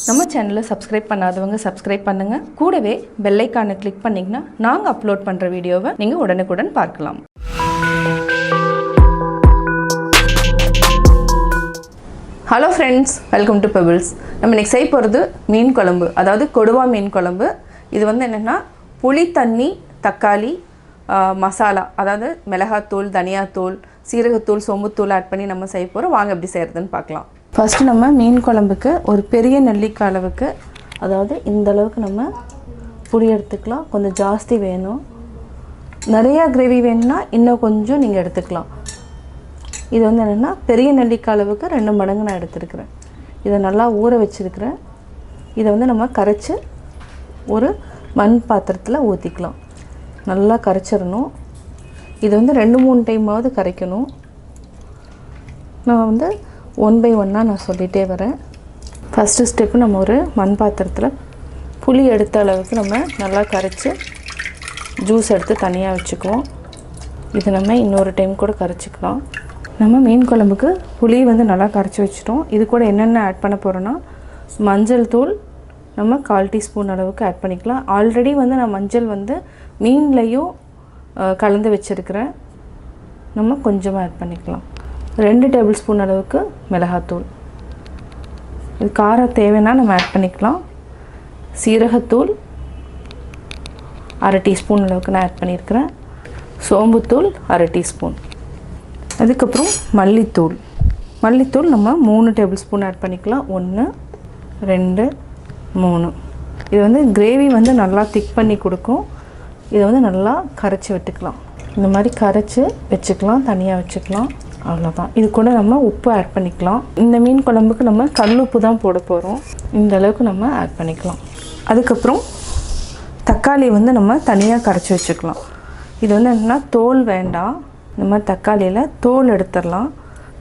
நம்ம சேனலை சப்ஸ்கிரைப் பண்ணாதவங்க சப்ஸ்கிரைப் பண்ணுங்கள். கூடவே பெல் ஐகானை கிளிக் பண்ணிங்கன்னா நாங்கள் அப்லோட் பண்ணுற வீடியோவை நீங்கள் உடனுக்குடன் பார்க்கலாம். Hello friends, welcome to pebbles. நம்ம இன்றைக்கி செய்ய போகிறது மீன் குழம்பு, அதாவது கொடுவா மீன் குழம்பு. இது வந்து என்னென்னா புளி தண்ணி, தக்காளி, மசாலா, அதாவது மிளகாத்தூள், தனியாத்தூள், சீரகத்தூள், சோம்புத்தூள் ஆட் பண்ணி நம்ம செய்ய போகிறோம். வாங்க எப்படி செய்கிறதுன்னு பார்க்கலாம். ஃபஸ்ட்டு நம்ம மீன் குழம்புக்கு ஒரு பெரிய நெல்லிக்காய் அளவுக்கு, அதாவது இந்த அளவுக்கு நம்ம புளி எடுத்துக்கலாம். கொஞ்சம் ஜாஸ்தி வேணும். நிறையா கிரேவி வேணும்னா இன்னும் கொஞ்சம் நீங்கள் எடுத்துக்கலாம். இது வந்து என்னென்னா பெரிய நெல்லிக்காய் அளவுக்கு 2 மடங்கு நான் எடுத்துருக்கிறேன். இதை நல்லா ஊற வச்சுருக்கிறேன். இதை வந்து நம்ம கரைச்சி ஒரு மண் பாத்திரத்தில் ஊற்றிக்கலாம். நல்லா கரைச்சிடணும். இதை வந்து 2-3 டைமாவது கரைக்கணும். நான் வந்து 1 by 1 நான் சொல்லிகிட்டே வரேன். ஃபஸ்ட்டு ஸ்டெப்பு, நம்ம ஒரு மண் பாத்திரத்தில் புளி எடுத்த அளவுக்கு நம்ம நல்லா கரைச்சி ஜூஸ் எடுத்து தனியாக வச்சுக்குவோம். இது நம்ம இன்னொரு டைம் கூட கரைச்சிக்கலாம். நம்ம மீன் குழம்புக்கு புளி வந்து நல்லா கரைச்சி வச்சிட்டோம். இது கூட என்னென்ன ஆட் பண்ண போகிறோன்னா, மஞ்சள் தூள் நம்ம 1/4 டீஸ்பூன் அளவுக்கு ஆட் பண்ணிக்கலாம். ஆல்ரெடி வந்து நான் மஞ்சள் வந்து மீன்லேயும் கலந்து வச்சுருக்கிறேன். நம்ம கொஞ்சமாக ஆட் பண்ணிக்கலாம். 2 டேபிள் ஸ்பூன் அளவுக்கு மிளகாத்தூள். இது காரம் தேவைன்னா நம்ம ஆட் பண்ணிக்கலாம். சீரகத்தூள் 1/2 டீஸ்பூன் அளவுக்கு நான் ஆட் பண்ணியிருக்கிறேன். சோம்புத்தூள் 1/2 டீஸ்பூன். அதுக்கப்புறம் மல்லித்தூள் நம்ம 3 டேபிள் ஸ்பூன் ஆட் பண்ணிக்கலாம். 1 2 3. இது வந்து கிரேவி வந்து நல்லா திக் பண்ணி கொடுக்கும். இதை வந்து நல்லா கரைச்சி விட்டுக்கலாம். இந்த மாதிரி கரைச்சி வச்சுக்கலாம், தனியாக வச்சுக்கலாம். அவ்வளோதான். இது கூட நம்ம உப்பு ஆட் பண்ணிக்கலாம். இந்த மீன் குழம்புக்கு நம்ம கல் உப்பு தான் போட போகிறோம். இந்த அளவுக்கு நம்ம ஆட் பண்ணிக்கலாம். அதுக்கப்புறம் தக்காளி வந்து நம்ம தனியாக கரைச்சி வச்சுக்கலாம். இது வந்து என்னென்னா தோல் வேண்டாம். இந்த மாதிரி தக்காளியில் தோல் எடுத்துடலாம்.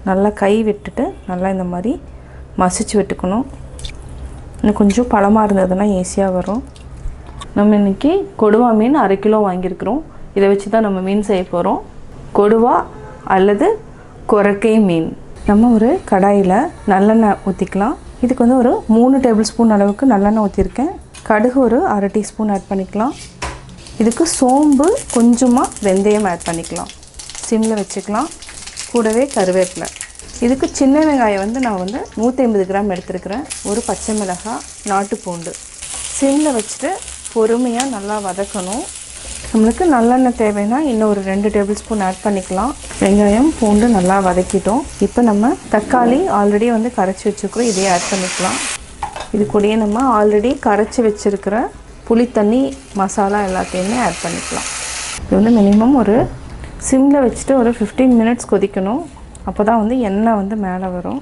நல்லா கை விட்டுட்டு நல்லா இந்த மாதிரி மசிச்சு விட்டுக்கணும். இன்னும் கொஞ்சம் பழமாக இருந்ததுன்னா ஈஸியாக வரும். நம்ம இன்றைக்கி கொடுவா மீன் 1/2 கிலோ வாங்கியிருக்கிறோம். இதை வச்சு தான் நம்ம மீன் செய்ய போகிறோம். கொடுவா அல்லது கொரக்கை மீன். நம்ம ஒரு கடாயில் நல்லெண்ணெய் ஊற்றிக்கலாம். இதுக்கு வந்து ஒரு 3 டேபிள் ஸ்பூன் அளவுக்கு நல்லெண்ணெய் ஊற்றிருக்கேன். கடுகு ஒரு 1/2 டீஸ்பூன் ஆட் பண்ணிக்கலாம். இதுக்கு சோம்பு, கொஞ்சமாக வெந்தயம் ஆட் பண்ணிக்கலாம். சிம்மில் வச்சுக்கலாம். கூடவே கருவேப்பிலை. இதுக்கு சின்ன வெங்காயம் வந்து நான் வந்து 150 கிராம் எடுத்துருக்கிறேன். ஒரு பச்சை மிளகாய், நாட்டு பூண்டு. சிம்மில் வச்சுட்டு பொறுமையாக நல்லா வதக்கணும். நம்மளுக்கு நல்லெண்ணெய் தேவைன்னா இன்னும் ஒரு 2 டேபிள் ஸ்பூன் ஆட் பண்ணிக்கலாம். வெங்காயம், பூண்டு நல்லா வதக்கிட்டோம். இப்போ நம்ம தக்காளி ஆல்ரெடி வந்து கரைச்சி வச்சுருக்கிறோம். இதையே ஆட் பண்ணிக்கலாம். இது கூடயே நம்ம ஆல்ரெடி கரைச்சி வச்சுருக்கிற புளித்தண்ணி, மசாலா எல்லாத்தையுமே ஆட் பண்ணிக்கலாம். இது வந்து மினிமம் ஒரு சிம்மில் வச்சுட்டு ஒரு 15 மினிட்ஸ் கொதிக்கணும். அப்போ தான் வந்து எண்ணெய் வந்து மேலே வரும்.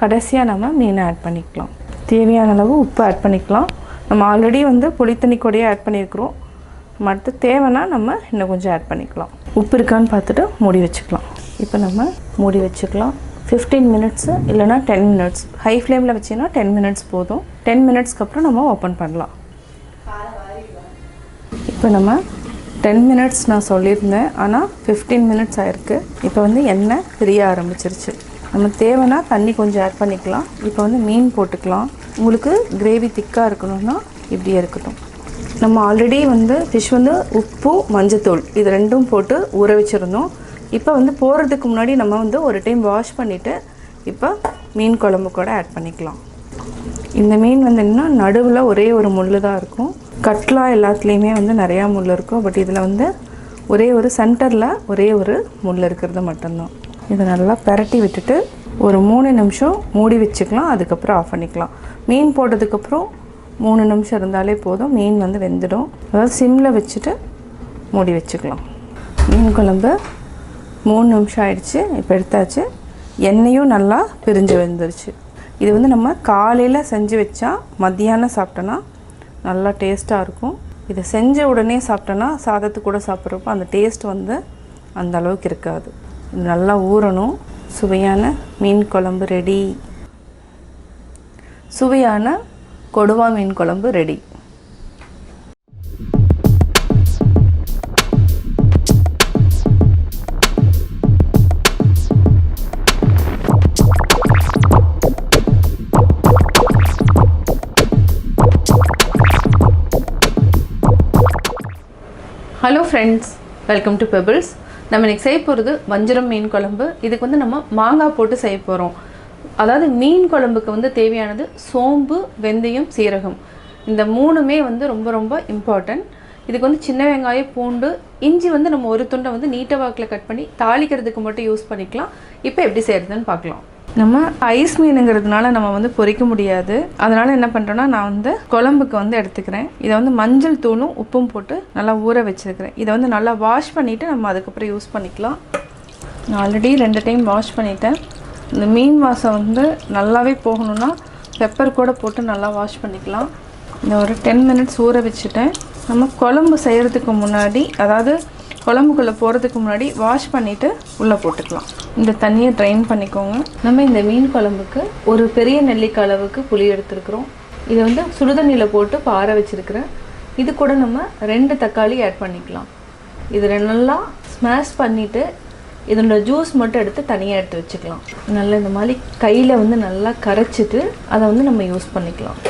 கடைசியாக நம்ம மீனை ஆட் பண்ணிக்கலாம். தேவையான அளவு உப்பு ஆட் பண்ணிக்கலாம். நம்ம ஆல்ரெடி வந்து புளித்தண்ணி கூடயே ஆட் பண்ணியிருக்கிறோம். அடுத்து தேவைன்னா நம்ம இன்னும் கொஞ்சம் ஆட் பண்ணிக்கலாம். உப்பு இருக்கான்னு பார்த்துட்டு மூடி வச்சுக்கலாம். இப்போ நம்ம மூடி வச்சுக்கலாம். 15 மினிட்ஸு இல்லைனா 10 மினிட்ஸ். ஹை ஃப்ளேமில் வச்சிங்கன்னா 10 மினிட்ஸ் போதும். 10 மினிட்ஸ்க்கு அப்புறம் நம்ம ஓப்பன் பண்ணலாம். இப்போ நம்ம 10 மினிட்ஸ் நான் சொல்லியிருந்தேன், ஆனால் 15 மினிட்ஸ் ஆயிருக்கு. இப்போ வந்து எண்ணெய் பிரிய ஆரம்பிச்சிருச்சு. நம்ம தேவைன்னா தண்ணி கொஞ்சம் ஆட் பண்ணிக்கலாம். இப்போ வந்து மீன் போட்டுக்கலாம். உங்களுக்கு கிரேவி திக்காக இருக்கணும்னா இப்படியே இருக்கட்டும். நம்ம ஆல்ரெடி வந்து ஃபிஷ் வந்து உப்பு, மஞ்சத்தூள் இது 2ம் போட்டு ஊற வச்சுருந்தோம். இப்போ வந்து போகிறதுக்கு முன்னாடி நம்ம வந்து ஒரு டைம் வாஷ் பண்ணிவிட்டு இப்போ மீன் குழம்பு கூட ஆட் பண்ணிக்கலாம். இந்த மீன் வந்து என்னன்னா நடுவில் ஒரே ஒரு முள் தான் இருக்கும். கட்லா எல்லாத்துலேயுமே வந்து நிறையா முள் இருக்கும். பட் இதில் வந்து ஒரே ஒரு சென்டரில் ஒரே ஒரு முள் இருக்கிறது மட்டும்தான். இதை நல்லா பரட்டி விட்டுட்டு ஒரு 3 நிமிஷம் மூடி வச்சுக்கலாம். அதுக்கப்புறம் ஆஃப் பண்ணிக்கலாம். மீன் போட்டதுக்கப்புறம் 3 நிமிஷம் இருந்தாலே போதும். மீன் வந்து வெந்துடும். அதாவது சிம்மில் வச்சுட்டு மூடி வச்சுக்கலாம். மீன் குழம்பு 3 நிமிஷம் ஆயிடுச்சு. இப்போ எடுத்தாச்சு. எண்ணெயும் நல்லா பிரிஞ்சு வந்துருச்சு. இது வந்து நம்ம காலையில் செஞ்சு வச்சா மத்தியானம் சாப்பிட்டோன்னா நல்லா டேஸ்ட்டாக இருக்கும். இதை செஞ்ச உடனே சாப்பிட்டோன்னா சாதத்து கூட சாப்பிட்றப்போ அந்த டேஸ்ட் வந்து அந்த அளவுக்கு இருக்காது. இது நல்லா ஊறணும். சுவையான மீன் குழம்பு ரெடி. சுவையான கொடுவா மீன் குழம்பு ready. Hello friends, welcome to pebbles. நம்ம இன்றைக்கி செய்ய போகிறது வஞ்சரம் மீன் குழம்பு. இதுக்கு வந்து நம்ம மாங்காய் போட்டு செய்ய போகிறோம். அதாவது மீன் குழம்புக்கு வந்து தேவையானது சோம்பு, வெந்தயம், சீரகம். இந்த மூணுமே வந்து ரொம்ப ரொம்ப இம்பார்ட்டன்ட். இதுக்கு வந்து சின்ன வெங்காயம், பூண்டு, இஞ்சி வந்து நம்ம ஒரு துண்டை வந்து நீட்ட வாக்கில் கட் பண்ணி தாளிக்கிறதுக்கு மட்டும் யூஸ் பண்ணிக்கலாம். இப்போ எப்படி செய்கிறதுன்னு பார்க்கலாம். நம்ம ஐஸ் மீனுங்கிறதுனால நம்ம வந்து பொரிக்க முடியாது. அதனால் என்ன பண்ணுறோன்னா, நான் வந்து குழம்புக்கு வந்து எடுத்துக்கிறேன். இதை வந்து மஞ்சள் தூளும் உப்பும் போட்டு நல்லா ஊற வச்சுருக்கிறேன். இதை வந்து நல்லா வாஷ் பண்ணிவிட்டு நம்ம அதுக்கப்புறம் யூஸ் பண்ணிக்கலாம். நான் ஆல்ரெடி 2 டைம் வாஷ் பண்ணிட்டேன். இந்த மீன் வாசம் வந்து நல்லாவே போகணுன்னா பெப்பர் கூட போட்டு நல்லா வாஷ் பண்ணிக்கலாம். இந்த ஒரு 10 மினிட்ஸ் ஊற வச்சுட்டேன். நம்ம குழம்பு செய்கிறதுக்கு முன்னாடி, அதாவது குழம்புக்குள்ளே போகிறதுக்கு முன்னாடி வாஷ் பண்ணிவிட்டு உள்ளே போட்டுக்கலாம். இந்த தண்ணியை ட்ரைன் பண்ணிக்கோங்க. நம்ம இந்த மீன் குழம்புக்கு ஒரு பெரிய நெல்லிக்காய் அளவுக்கு புளி எடுத்துருக்குறோம். இதை வந்து சுடுதண்ணியில் போட்டு பாற வச்சுருக்கிறேன். இது கூட நம்ம 2 தக்காளி ஆட் பண்ணிக்கலாம். இதில் நல்லா ஸ்மாஷ் பண்ணிவிட்டு இதோட ஜூஸ் மட்டும் எடுத்து தனியாக எடுத்து வச்சுக்கலாம். நல்லா இந்த மாதிரி கையில் வந்து நல்லா கரைச்சிட்டு அதை வந்து நம்ம யூஸ் பண்ணிக்கலாம்.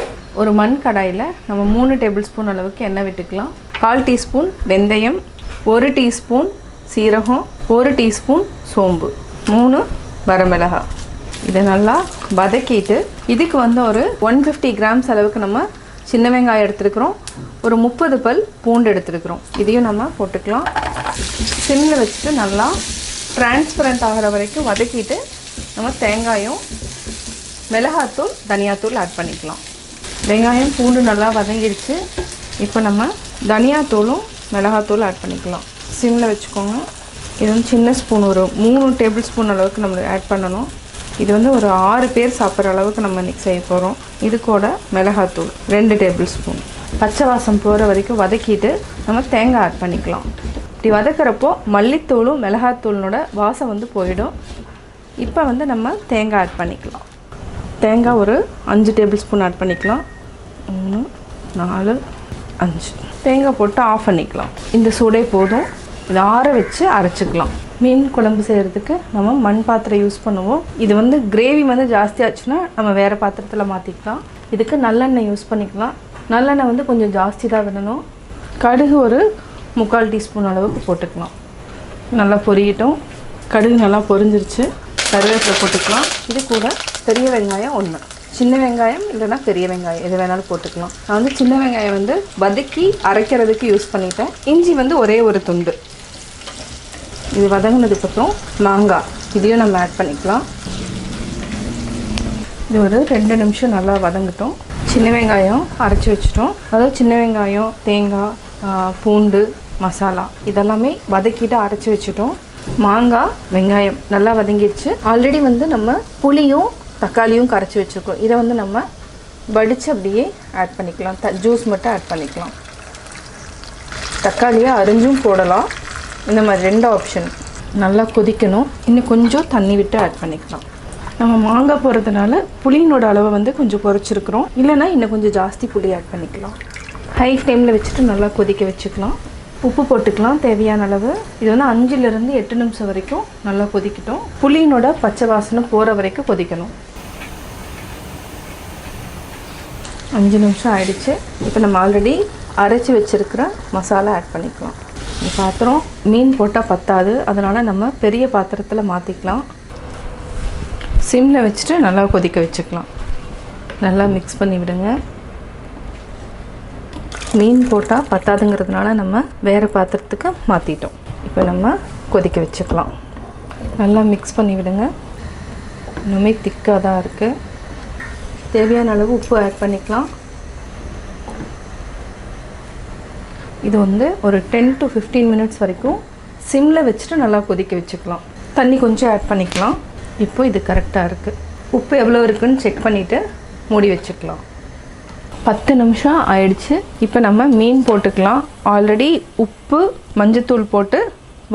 ஒரு மண் கடாயில் நம்ம 3 டேபிள் ஸ்பூன் அளவுக்கு எண்ணெய் விட்டுக்கலாம். 1/4 டீஸ்பூன் வெந்தயம், 1 டீஸ்பூன் சீரகம், 1 டீஸ்பூன் சோம்பு, 3 வரமிளகாய். இதை நல்லா வதக்கிட்டு இதுக்கு வந்து ஒரு 150 கிராம்ஸ் அளவுக்கு நம்ம சின்ன வெங்காயம் எடுத்துருக்குறோம். ஒரு 30 பல் பூண்டு எடுத்துருக்குறோம். இதையும் நம்ம போட்டுக்கலாம். சிம்மில் வச்சுட்டு நல்லா டிரான்ஸ்பரண்ட் ஆகிற வரைக்கும் வதக்கிட்டு நம்ம தேங்காயும், மிளகாத்தூள், தனியாத்தூள் ஆட் பண்ணிக்கலாம். வெங்காயம், பூண்டு நல்லா வதங்கிடுச்சு. இப்போ நம்ம தனியாத்தூளும் மிளகாத்தூள் ஆட் பண்ணிக்கலாம். சிம்மில் வச்சுக்கோங்க. இது வந்து சின்ன ஸ்பூன், ஒரு 3 டேபிள் ஸ்பூன் அளவுக்கு நம்ம ஆட் பண்ணணும். இது வந்து ஒரு 6 பேர் சாப்பிட்ற அளவுக்கு நம்ம இன்றைக்கி செய்ய போகிறோம். இது கூட மிளகாத்தூள் 2 டேபிள் ஸ்பூன். பச்சை வாசம் போகிற வரைக்கும் வதக்கிட்டு நம்ம தேங்காய் ஆட் பண்ணிக்கலாம். இப்படி வதக்கிறப்போ மல்லித்தூளும் மிளகாத்தூளோட வாசம் வந்து போயிடும். இப்போ வந்து நம்ம தேங்காய் ஆட் பண்ணிக்கலாம். தேங்காய் ஒரு 5 டேபிள் ஸ்பூன் ஆட் பண்ணிக்கலாம். 3, 4, 5 தேங்காய் போட்டு ஆஃப் பண்ணிக்கலாம். இந்த சூடே போதும். இதை ஆற வச்சு அரைச்சிக்கலாம். மீன் குழம்பு செய்கிறதுக்கு நம்ம மண் பாத்திரம் யூஸ் பண்ணுவோம். இது வந்து கிரேவி வந்து ஜாஸ்தியாச்சுன்னா நம்ம வேறு பாத்திரத்தில் மாற்றிக்கலாம். இதுக்கு நல்லெண்ணெய் யூஸ் பண்ணிக்கலாம். நல்லெண்ணெய் வந்து கொஞ்சம் ஜாஸ்தி தான் விடணும். கடுகு ஒரு 3/4 டீஸ்பூன் அளவுக்கு போட்டுக்கலாம். நல்லா பொரியட்டும். கடுகு நல்லா பொரிஞ்சிருச்சு. கருவேப்பிலை போட்டுக்கலாம். இது கூட பெரிய வெங்காயம் 1, சின்ன வெங்காயம் இல்லைன்னா பெரிய வெங்காயம் எது வேணாலும் போட்டுக்கலாம். நான் வந்து சின்ன வெங்காயம் வந்து வதக்கி அரைக்கிறதுக்கு யூஸ் பண்ணிட்டேன். இஞ்சி வந்து ஒரே ஒரு துண்டு. இது வதங்கினதுக்கப்புறம் மாங்காய், இதையும் நம்ம ஆட் பண்ணிக்கலாம். இது ஒரு 2 நிமிஷம் நல்லா வதங்கட்டும். சின்ன வெங்காயம் அரைச்சி வச்சுட்டோம். அதாவது சின்ன வெங்காயம், தேங்காய், பூண்டு, மசாலா இதெல்லாமே வதக்கிட்டு அரைச்சி வச்சுட்டோம். மாங்காய், வெங்காயம் நல்லா வதங்கிடுச்சு. ஆல்ரெடி வந்து நம்ம புளியும் தக்காளியும் கரைச்சி வச்சுருக்கோம். இதை வந்து நம்ம வடித்து அப்படியே ஆட் பண்ணிக்கலாம். ஜூஸ் மட்டும் ஆட் பண்ணிக்கலாம். தக்காளியை அரிஞ்சும் போடலாம். இந்த மாதிரி 2 ஆப்ஷன். நல்லா கொதிக்கணும். இன்னும் கொஞ்சம் தண்ணி விட்டு ஆட் பண்ணிக்கலாம். நம்ம மாங்காய் போடுறதுனால புளியினோட அளவை வந்து கொஞ்சம் குறைச்சிருக்கிறோம். இல்லைன்னா இன்னும் கொஞ்சம் ஜாஸ்தி புளி ஆட் பண்ணிக்கலாம். ஹை ஃப்ளேமில் வச்சுட்டு நல்லா கொதிக்க வச்சுக்கலாம். உப்பு போட்டுக்கலாம் தேவையான அளவு. இது வந்து 5லிருந்து 8 நிமிஷம் வரைக்கும் நல்லா கொதிக்கட்டும். புளியினோட பச்சை வாசனை போகிற வரைக்கும் கொதிக்கணும். 5 நிமிஷம் ஆயிடுச்சு. இப்போ நம்ம ஆல்ரெடி அரைச்சி வச்சுருக்கிற மசாலா ஆட் பண்ணிக்கலாம். இந்த பாத்திரம் மீன் போட்டால் பத்தாது, அதனால் நம்ம பெரிய பாத்திரத்தில் மாற்றிக்கலாம். சிம்மில் வச்சுட்டு நல்லா கொதிக்க வச்சுக்கலாம். நல்லா மிக்ஸ் பண்ணி விடுங்க. மீன் போட்டால் பத்தாதுங்கிறதுனால நம்ம வேறு பாத்திரத்துக்கு மாற்றிட்டோம். இப்போ நம்ம கொதிக்க வச்சுக்கலாம். நல்லா மிக்ஸ் பண்ணி விடுங்க. இன்னுமே திக்காக தான் இருக்குது. தேவையான அளவு உப்பு ஆட் பண்ணிக்கலாம். இது வந்து ஒரு 10 to 15 மினிட்ஸ் வரைக்கும் சிம்மில் வச்சுட்டு நல்லா கொதிக்க வச்சுக்கலாம். தண்ணி கொஞ்சம் ஆட் பண்ணிக்கலாம். இப்போ இது கரெக்டாக இருக்குது. உப்பு எவ்வளோ இருக்குதுன்னு செக் பண்ணிவிட்டு மூடி வச்சுக்கலாம். 10 நிமிஷம் ஆயிடுச்சு. இப்போ நம்ம மீன் போட்டுக்கலாம். ஆல்ரெடி உப்பு, மஞ்சத்தூள் போட்டு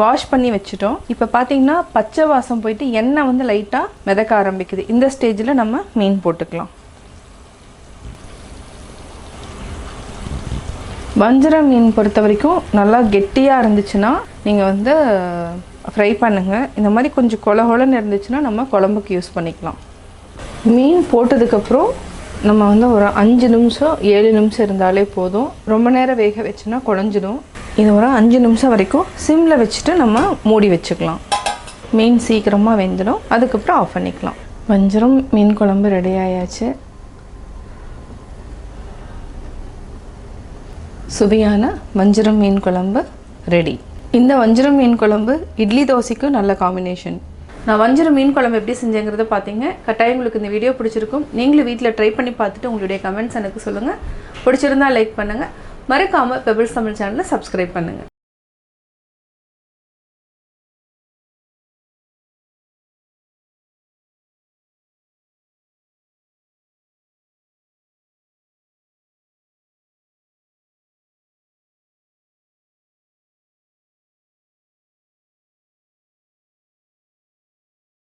வாஷ் பண்ணி வச்சுட்டோம். இப்போ பார்த்தீங்கன்னா பச்சை வாசம் போயிட்டு எண்ணெய் வந்து லைட்டாக மிதக்க ஆரம்பிக்குது. இந்த ஸ்டேஜில் நம்ம மீன் போட்டுக்கலாம். வஞ்சரம் மீன் பொறுத்த வரைக்கும் நல்லா கெட்டியாக இருந்துச்சுன்னா நீங்கள் வந்து ஃப்ரை பண்ணுங்கள். இந்த மாதிரி கொஞ்சம் கொலன்னு இருந்துச்சுன்னா நம்ம குழம்புக்கு யூஸ் பண்ணிக்கலாம். மீன் போட்டதுக்கப்புறம் நம்ம வந்து ஒரு 5 நிமிஷம் 7 நிமிஷம் இருந்தாலே போதும். ரொம்ப நேரம் வேக வச்சுன்னா குழஞ்சிடும். இது ஒரு 5 நிமிஷம் வரைக்கும் சிம்மில் வச்சுட்டு நம்ம மூடி வச்சுக்கலாம். மீன் சீக்கிரமாக வெந்துடும். அதுக்கப்புறம் ஆஃப் பண்ணிக்கலாம். வஞ்சரம் மீன் குழம்பு ரெடி ஆயாச்சு. சுவையான வஞ்சரம் மீன் குழம்பு ரெடி. இந்த வஞ்சரம் மீன் குழம்பு இட்லி தோசைக்கு நல்ல காம்பினேஷன். நான் வஞ்சரம் மீன் குழம்பு எப்படி செஞ்சேங்கிறத பார்த்தீங்க. கட்டாயம் உங்களுக்கு இந்த வீடியோ பிடிச்சிருக்கும். நீங்களும் வீட்டில் ட்ரை பண்ணி பார்த்துட்டு உங்களுடைய கமெண்ட்ஸ் எனக்கு சொல்லுங்கள். பிடிச்சிருந்தா லைக் பண்ணுங்கள். மறக்காமல் பெபிள்ஸ் தமிழ் சேனலை சப்ஸ்கிரைப் பண்ணுங்கள்.